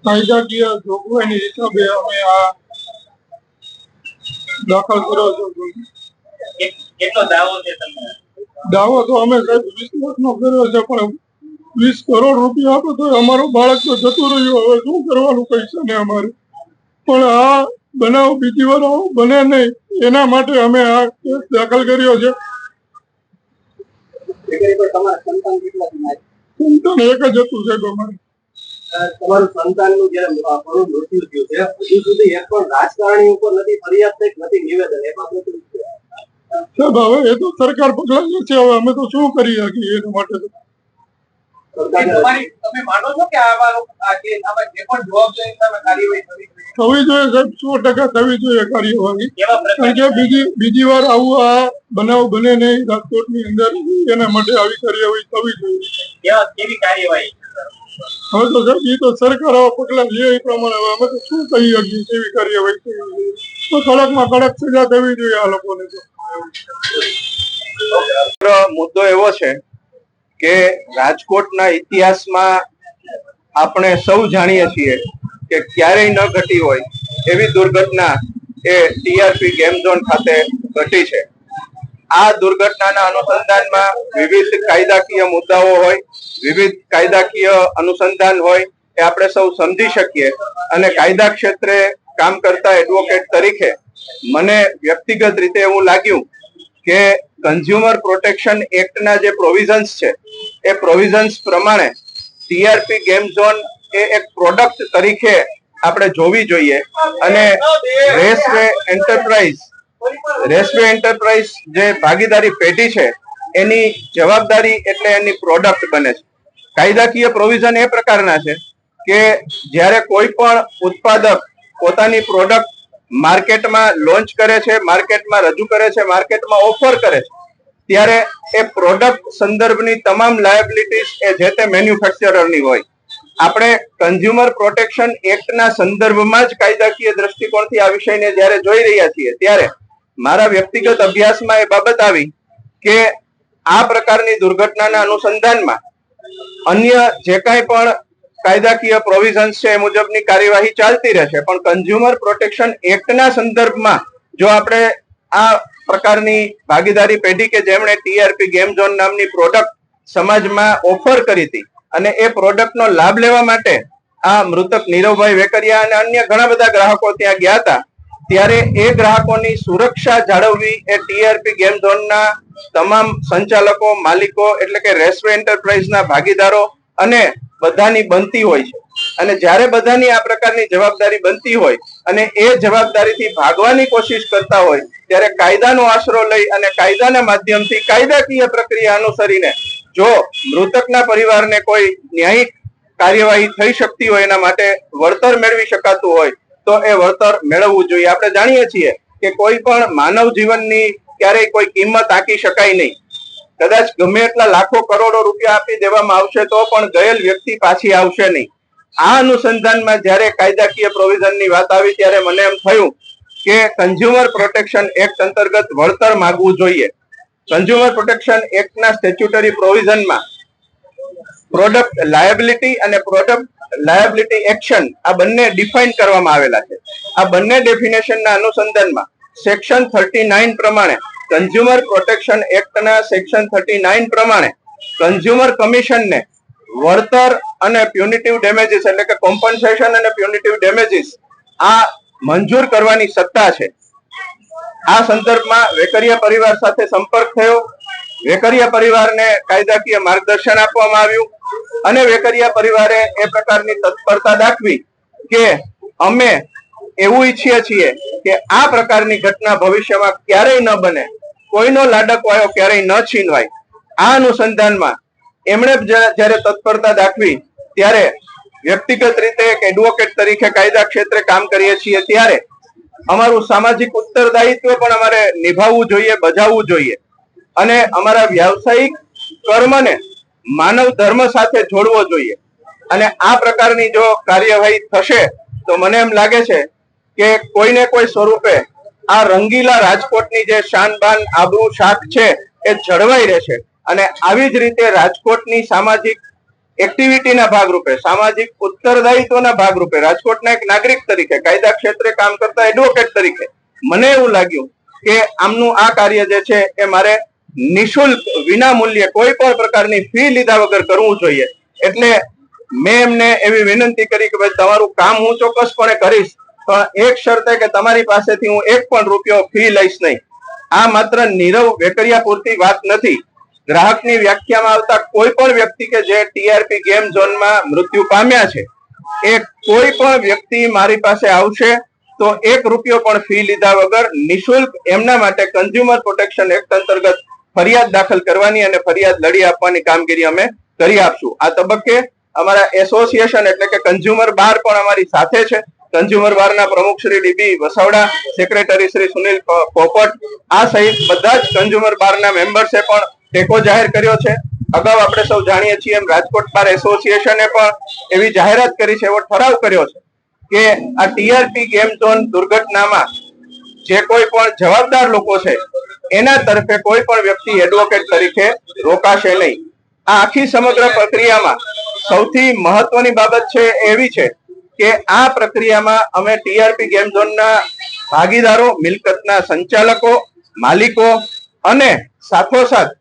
કાયદાકીય જોગવાઈની હિસાબે અમે આ દાખલ કર્યો છે. કેટલો દાવો છે તમને? દાવો તો અમે સાહેબ 20 લાખનો કર્યો છે, પણ 20 કરોડ રૂપિયા આપે તો અમારું બાળક તો જતું રહ્યું. હવે શું કરવાનું પૈસા ને અમારે? પણ આ બનાવ બીજી વાર આવો બને નહીં એના માટે અમે આ કેસ દાખલ કર્યો છે. સંતાન એક જ હતું સાહેબ અમારે. તમારું સંતાનનું જ્યારે મૃત્યુ થયું છે, હજુ સુધી એક પણ રાજકારણી ઉપર નથી ફરિયાદ થઈ, નથી નિવેદન, એ બાબત સાહેબ હવે એ તો સરકાર પગલાં લે છે. હવે અમે તો શું કરી શકીએ એના માટે? તમે માનો છો કે જે પણ જવાબદારી સામે કાર્યવાહી થવી જોઈએ સાહેબ, 100% થવી જોઈએ કાર્યવાહી. કારણ કે બીજી વાર આવું આ બનાવ બને નહીં રાજકોટની અંદર, એના માટે આવી કાર્યવાહી થવી જોઈએ. કેવી કાર્યવાહી? હવે તો સાહેબ એ તો સરકાર આવા પગલા લે એ પ્રમાણે હવે અમે તો શું કહી શકીએ કેવી કાર્યવાહી થવી જોઈએ. તો કડકમાં કડક સજા થવી જોઈએ આ લોકોને. તો મુદ્દો એવો છે કે રાજકોટના ઇતિહાસમાં આપણે સૌ જાણીએ છીએ કે ક્યારેય ન ઘટી હોય એવી દુર્ઘટના એ ટીઆરપી ગેમ ઝોન ખાતે ઘટી છે. આ દુર્ઘટનાના અનુસંધાનમાં વિવિધ કાયદાકીય મુદ્દાઓ હોય, વિવિધ કાયદાકીય અનુસંધાન હોય, એ આપણે સૌ સમજી શકીએ. અને કાયદા ક્ષેત્રે કામ કરતા એડવોકેટ તરીકે મને વ્યક્તિગત રીતે એવું લાગ્યું કે કન્ઝ્યુમર પ્રોટેક્શન એક્ટના જે પ્રોવિઝન્સ છે એ પ્રોવિઝન્સ પ્રમાણે ટીઆરપી ગેમ ઝોન એ એક પ્રોડક્ટ તરીકે આપણે જોવી જોઈએ. અને રેસવે એન્ટરપ્રાઇઝ જે ભાગીદારી પેઢી છે એની જવાબદારી એટલે એની પ્રોડક્ટ બને છે. કાયદાકીય પ્રોવિઝન એ પ્રકારના છે કે જ્યારે કોઈ પણ ઉત્પાદક પોતાની પ્રોડક્ટ માર્કેટમાં લોન્ચ કરે છે, માર્કેટમાં રજૂ કરે છે, માર્કેટમાં ઓફર કરે છે, ત્યારે એ પ્રોડક્ટ સંદર્ભની તમામ લાયબિલિટીઝ એ જે તે મેન્યુફેક્ચરરની હોય. આપણે કન્ઝ્યુમર પ્રોટેક્શન એક્ટના સંદર્ભમાં જ કાયદાકીય દ્રષ્ટિકોણથી આ વિષયને જ્યારે જોઈ રહ્યા છીએ ત્યારે મારા વ્યક્તિગત અભ્યાસમાં એ બાબત આવી કે આ પ્રકારની દુર્ઘટનાના અનુસંધાનમાં અન્ય જે કાંઈ પણ કાયદાકીય પ્રોવિઝન્સ છે એ મુજબની કાર્યવાહી ચાલતી રહેશે, પણ કન્ઝ્યુમર પ્રોટેક્શન એક્ટના સંદર્ભમાં જો આપણે આ પ્રકારની ભાગીદારી પેઢી કે જેમણે ટીઆરપી ગેમ ઝોન નામની પ્રોડક્ટ સમાજમાં ઓફર કરી હતી અને એ પ્રોડક્ટનો લાભ લેવા માટે આ મૃતક નીરવભાઈ વેકરિયા અને અન્ય ઘણા બધા ગ્રાહકો ત્યાં ગયા હતા, ત્યારે એ ગ્રાહકોની સુરક્ષા જાળવવી એ ટીઆરપી ગેમ ઝોનના તમામ સંચાલકો, માલિકો એટલે કે રેસવે એન્ટરપ્રાઇઝના ભાગીદારો અને બધાની બનતી હોય છે. અને જ્યારે બધાની આ પ્રકારની જવાબદારી બનતી હોય અને એ જવાબદારીથી ભાગવાની કોશિશ કરતા હોય ત્યારે કાયદાનો આશરો લઈ અને કાયદાના માધ્યમથી કાયદાકીય પ્રક્રિયા અનુસરીને જો મૃતકના પરિવારને કોઈ ન્યાયિક કાર્યવાહી થઈ શકતી હોય, એના માટે વળતર મેળવી શકાતું હોય તો એ વળતર મેળવવું જોઈએ. આપણે જાણીએ છીએ કે કોઈ પણ માનવ જીવનની ક્યારેય કોઈ કિંમત આંકી શકાય નહીં. કદાચ ગમે એટલા લાખો કરોડો રૂપિયા આપી દેવામાં આવશે તો પણ ગયેલ વ્યક્તિ પાછી આવશે નહીં. આ અનુસંધાનમાં જ્યારે કાયદાકીય પ્રોવિઝનની વાત આવી ત્યારે મને એમ થયું કે કન્ઝ્યુમર પ્રોટેક્શન એક્ટ અંતર્ગત વળતર માંગવું જોઈએ. કન્ઝ્યુમર પ્રોટેક્શન એક્ટના સ્ટેચ્યુટરી પ્રોવિઝનમાં પ્રોડક્ટ લાયબિલિટી અને પ્રોડક્ટ લાયબિલિટી એક્શન આ બંને ડિફાઇન કરવામાં આવેલા છે. આ બંને ડેફિનેશનના અનુસંધાનમાં સેક્શન 39 પ્રમાણે કન્ઝ્યુમર પ્રોટેક્શન એક્ટના સેક્શન 39 પ્રમાણે કન્ઝ્યુમર કમિશનને વળતર અને પ્યુનિટિવ ડેમેજીસ એટલે કે કોમ્પન્સેશન અને પ્યુનિટિવ ડેમેજીસ આ મંજૂર કરવાની સત્તા છે. આ સંદર્ભમાં વેકરિયા પરિવાર સાથે સંપર્ક થયો, વેકરિયા પરિવારને કાયદાકીય માર્ગદર્શન આપવામાં આવ્યું અને વેકરિયા પરિવારે એ પ્રકારની તત્પરતા દાખવી કે અમે એવું ઈચ્છીએ છીએ કે આ પ્રકારની ઘટના ભવિષ્યમાં ક્યારેય ન બને, કોઈનો લાડકવાયો ક્યારેય ન છીનવાય. આ અનુસંધાનમાં એમણે જ્યારે તત્પરતા દાખવી ત્યારે વ્યક્તિગત રીતે એક એડવોકેટ તરીકે કાયદા ક્ષેત્રે કામ કરીએ છીએ ત્યારે અમારું સામાજિક ઉત્તરદાયિત્વ પણ અમારે નિભાવવું જોઈએ, બજાવવું જોઈએ અને અમારા વ્યાવસાયિક કર્મને માનવ ધર્મ સાથે જોડવો જોઈએ. અને આ પ્રકારની જો કાર્યવાહી થશે તો મને એમ લાગે છે કે કોઈને કોઈ સ્વરૂપે આ રંગીલા રાજકોટની જે શાન બાન આબરૂ શાખ છે એ જળવાઈ રહેશે અને આવી જ રીતે રાજકોટની સામાજિક એક્ટિવિટીના ભાગરૂપે, સામાજિક ઉત્તરદાયિત્વના ભાગરૂપે, રાજકોટના એક નાગરિક તરીકે, કાયદા ક્ષેત્રે કામ કરતા એડવોકેટ તરીકે મને એવું લાગ્યું કે આમનું આ કાર્ય જે છે એ મારે નિઃશુલ્ક, વિના મૂલ્યે, કોઈ પણ પ્રકારની ફી લીધા વગર કરવું જોઈએ. એટલે મેં એમને એવી વિનંતી કરી કે ભાઈ તમારું કામ હું ચોક્કસપણે કરીશ, પણ એક શરતે કે તમારી પાસેથી હું એક પણ રૂપિયો ફી લઈશ નહીં. આ માત્ર નીરવ વેકરિયા પૂરતી વાત નથી. ગ્રાહકની વ્યાખ્યામાં આવતા કોઈ પણ વ્યક્તિ કે જે ટીઆરપી ગેમ ઝોનમાં મૃત્યુ પામ્યા છે, એ કોઈ પણ વ્યક્તિ મારી પાસે આવશે તો એક રૂપિયો પણ ફી લીધા વગર નિઃશુલ્ક એમના માટે કન્ઝ્યુમર પ્રોટેક્શન એક્ટ અંતર્ગત ફરિયાદ દાખલ કરવાની અને ફરિયાદ લડી આપવાની કામગીરી અમે કરી આપશું. આ તબક્કે અમારા એસોસિએશન એટલે કે કન્ઝ્યુમર બાર પણ અમારી સાથે છે. કન્ઝ્યુમર બારના પ્રમુખ શ્રી ડીબી વસાવડા, સેક્રેટરી શ્રી સુનિલ પોપટ, આ સહિત બધા જ કન્ઝ્યુમર બારના મેમ્બર્સે પણ ટેકો જાહેર કર્યો છે. અગાઉ આપણે સૌ જાણીએ છીએ એમ રાજકોટ બાર એસોસિએશને પણ એવી જાહેરાત કરી છે, એવો ઠરાવ કર્યો છે કે આ ટીઆરપી ગેમ ઝોન દુર્ઘટનામાં જે કોઈ પણ જવાબદાર લોકો છે એના તરફે કોઈ પણ વ્યક્તિ એડવોકેટ તરીકે રોકાશે નહીં. આ આખી સમગ્ર પ્રક્રિયામાં સૌથી મહત્વની બાબત છે એવી છે કે આ પ્રક્રિયામાં અમે ટીઆરપી ગેમ ઝોનના ભાગીદારો, મિલકતના સંચાલકો, માલિકો અને સાથોસાથ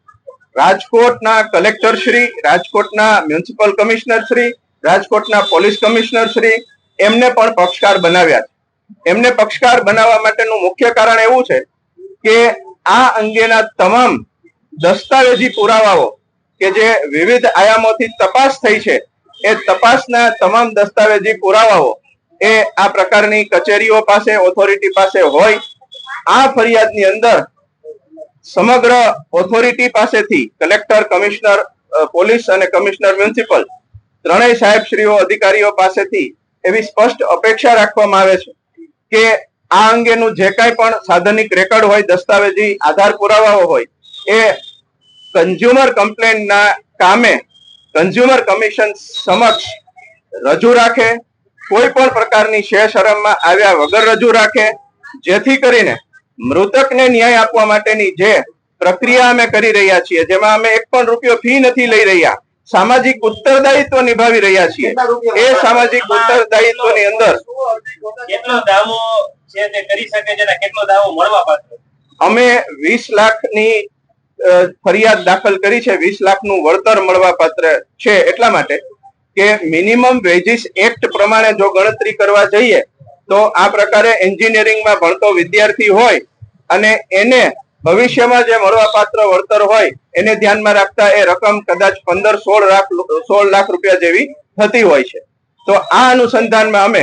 રાજકોટના કલેક્ટર શ્રી, રાજકોટના મ્યુનિસિપલ કમિશનર શ્રી, રાજકોટના પોલીસ કમિશનર શ્રી, એમને પણ પક્ષકાર બનાવ્યા છે. એમને પક્ષકાર બનાવવા માટેનું મુખ્ય કારણ એવું છે કે આ અંગેના તમામ દસ્તાવેજી પુરાવાઓ કે જે વિવિધ આયામોથી તપાસ થઈ છે, એ તપાસના તમામ દસ્તાવેજી પુરાવાઓ એ આ પ્રકારની કચેરીઓ પાસે, ઓથોરિટી પાસે હોય. આ ફરિયાદની અંદર સમગ્ર ઓથોરિટી પાસેથી કલેક્ટર, કમિશનર પોલીસ અને કમિશનર મ્યુનિસિપલ ત્રણેય સાહેબશ્રીઓ, અધિકારીઓ પાસેથી એવી સ્પષ્ટ અપેક્ષા રાખવામાં આવે છે કે આ અંગેનું જે કાંઈ પણ સાધનિક રેકોર્ડ હોય, દસ્તાવેજી આધાર પુરાવાઓ હોય, એ કન્ઝ્યુમર કમ્પ્લેન્ટના કામે કન્ઝ્યુમર કમિશન સમક્ષ રજૂ રાખે, કોઈ પણ પ્રકારની શરમમાં આવ્યા વગર રજૂ રાખે, જેથી કરીને મૃતકને ન્યાય આપવા માટેની જે પ્રક્રિયા અમે કરી રહ્યા છીએ, જેમાં અમે એક પણ રૂપિયો ફી નથી લઈ રહ્યા, સામાજિક ઉત્તરદાયિત્વ નિભાવી રહ્યા છીએ. એ સામાજિક ઉત્તરદાયિત્વની અંદર કેટલો દાવો છે તે કરી શકે છે, કેટલો દાવો મળવા પાત્ર? અમે 20 લાખની ફરિયાદ દાખલ કરી છે. 20 લાખનું વળતર મળવા પાત્ર છે એટલા માટે કે મિનિમમ વેજીસ એક્ટ પ્રમાણે જો ગણતરી કરવા જઈએ તો આ પ્રકારે એન્જિનિયરિંગમાં ભણતો વિદ્યાર્થી હોય અને એને ભવિષ્યમાં જે મળવાપાત્ર વળતર હોય એને ધ્યાનમાં રાખતા એ રકમ કદાચ 15-16 લાખ રૂપિયા જેવી થતી હોય છે. તો આ અનુસંધાનમાં અમે